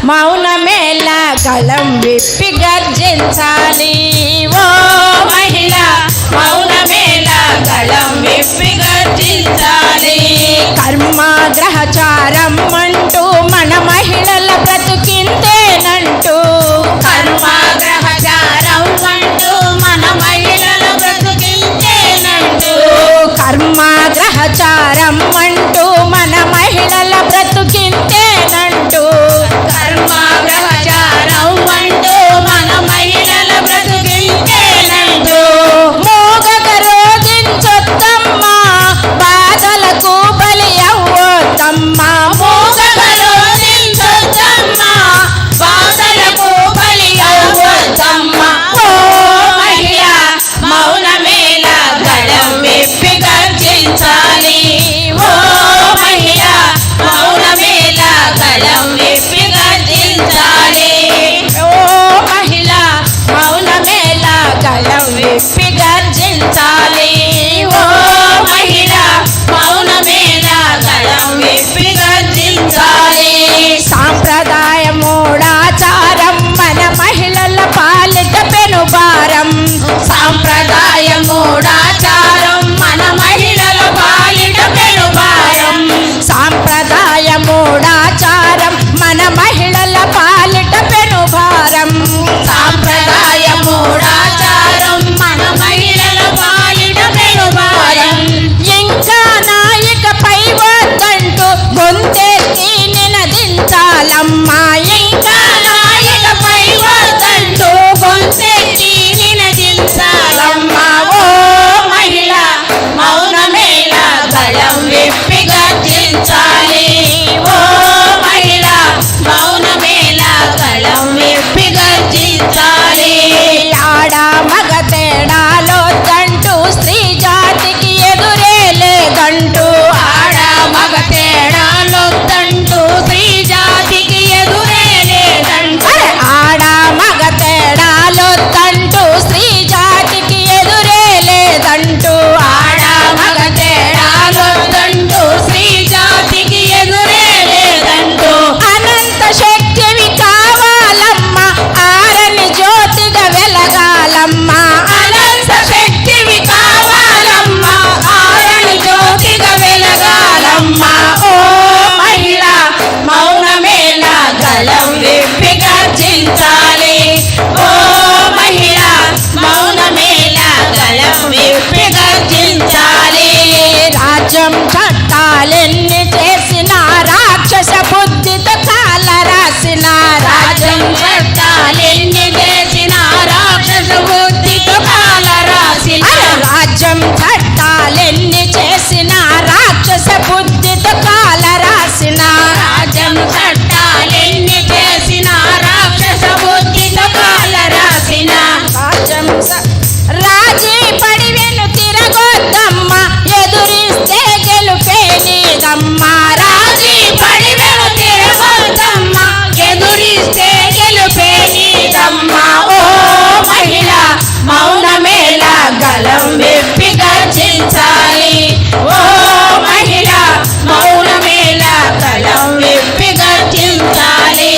మౌనమేలా గళం విప్పి గర్జించాలి ఓ మహిళ మౌనమేలా గళం విప్పి గర్జించాలి కర్మాగ్రహచారం అంటూ మన మహిళల బ్రతుకింతేనంటూ కర్మాగ్రహచారం అంటూ మన మహిళల బ్రతుకింతేనంటూ కర్మాగ్రహచారం అంటూ మన మహిళల బ్రతుకింతేనంటూ కర్మాగ్రహచారం అంటూ మన మహిళల బ్రతుకింతేనంటూ మోగక రోధించొద్దమ్మా బాధలకు బలి అవ్వొద్దమ్మా మోగక రోధించొద్దమ్మా బాధలకు బలి అవ్వొద్దమ్మా ఓ మహిళ మౌనమేలా గళం విప్పి గర్జించాలి ఓ మహిళ మౌనమేలా గళం విప్పి గర్జించాలి ఓ మహిళ మౌనమేలా గళం విప్పి గర్జించాలి ఓ మహిళ మౌనమేలా గళం విప్పి గర్జించాలి సాంప్రదాయ మూఢాచారం మన మహిళల పాలిట పెనుభారం సాంప్రదాయ మూఢాచారం మన మహిళల పాలిట పెనుభారం సాంప్రదాయ మూఢాచారం మన మహిళల పాలిట పెనుభారం సాంప్రదాయ మూఢాచారం మన మహిళల పాలిట పెనుభారం ఇంకా నాయకపై వద్దంటూ గొంతెత్తి నినదించాలమ్మా ఇంకా నాయకపై వద్దంటూ గొంతెత్తి నినదించాలమ్మా ఓ మహిళ మౌనమేలా గళం విప్పి గర్జించాలి ఓ మహిళ మౌనమేలా గళం విప్పి గర్జించాలి ఆడ మగ తేడాలొద్దంటూ స్త్రీ జాతికి ఎదురే లేదంటూ ఆడ మగ తేడాలొద్దంటూ స్త్రీ జాతికి ఎదురే లేదంటూ ఆడ మగ తేడాలొద్దంటూ స్త్రీ జాతికి ఎదురే లేదంటూ ఆడ మగ తేడాలొద్దంటూ స్త్రీ జాతికి ఎదురే లేదంటూ అనంత శక్తివి కావాలమ్మా ఆరని జ్యోతిగా వెలగాలమ్మా అనంత శక్తివి కావాలమ్మా ఆరని జ్యోతిగా వెలగాలమ్మా ఓ మహిళ మౌనమేలా గళం విప్పి గర్జించాలి ఓ మహిళ మౌనమేలా గళం విప్పి గర్జించాలి రాజ్యం చట్టాలెన్ని చేసిన రాక్షస బుద్ధితో కాల రాసిన రాజ్యం చట్టాలెన్ని చేసిన రాక్షస బుద్ధితో కాల రాసిన రాజ్యం చట్టాలెన్ని చేసిన రాక్షస బుద్ధితో కాల రాసిన రాజ్యం చట్టాలెన్ని చేసిన రాక్షస బుద్ధితో కాల రాసిన రాజీ పడి వెను తిరగొద్దమ్మా ఎదురిస్తే గెలుపే నీదమ్మా రాజీ పడి వెను తిరగొద్దమ్మా ఎదురిస్తే గెలుపే నీదమ్మా ఓ మహిళ మౌనమేలా గళం విప్పి గర్జించాలి ఓ మహిళ మౌనమేలా గళం విప్పి గర్జించాలి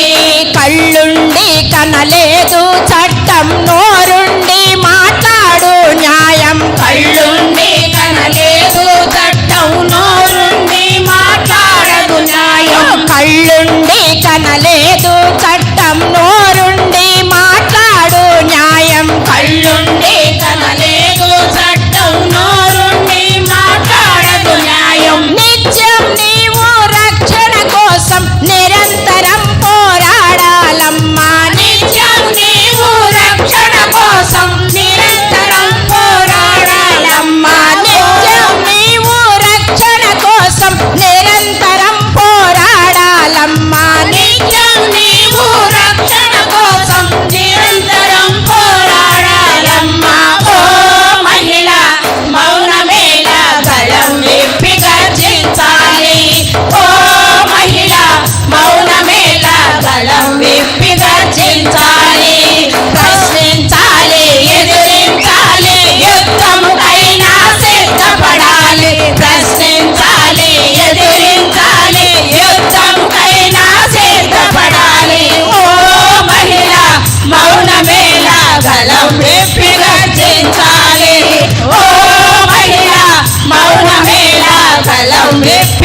కళ్ళుండి కనలేదు చట్టం నోరుండి మాట్లాడు న్యాయం కళ్ళుండి కనలేదు చట్టం నోరుండి మాట్లాడదు న్యాయం కళ్ళుండి కనలేదు చట్టం నోరుండి మాట్లాడు న్యాయం కళ్ళుండి కనలేదు చట్టం నోరుండి మాట్లాడదు న్యాయం నిత్యం నీవు రక్షణ కోసం నిరంతరం పోరాడాలమ్మా నిత్యం నీవు రక్షణ రెప్ప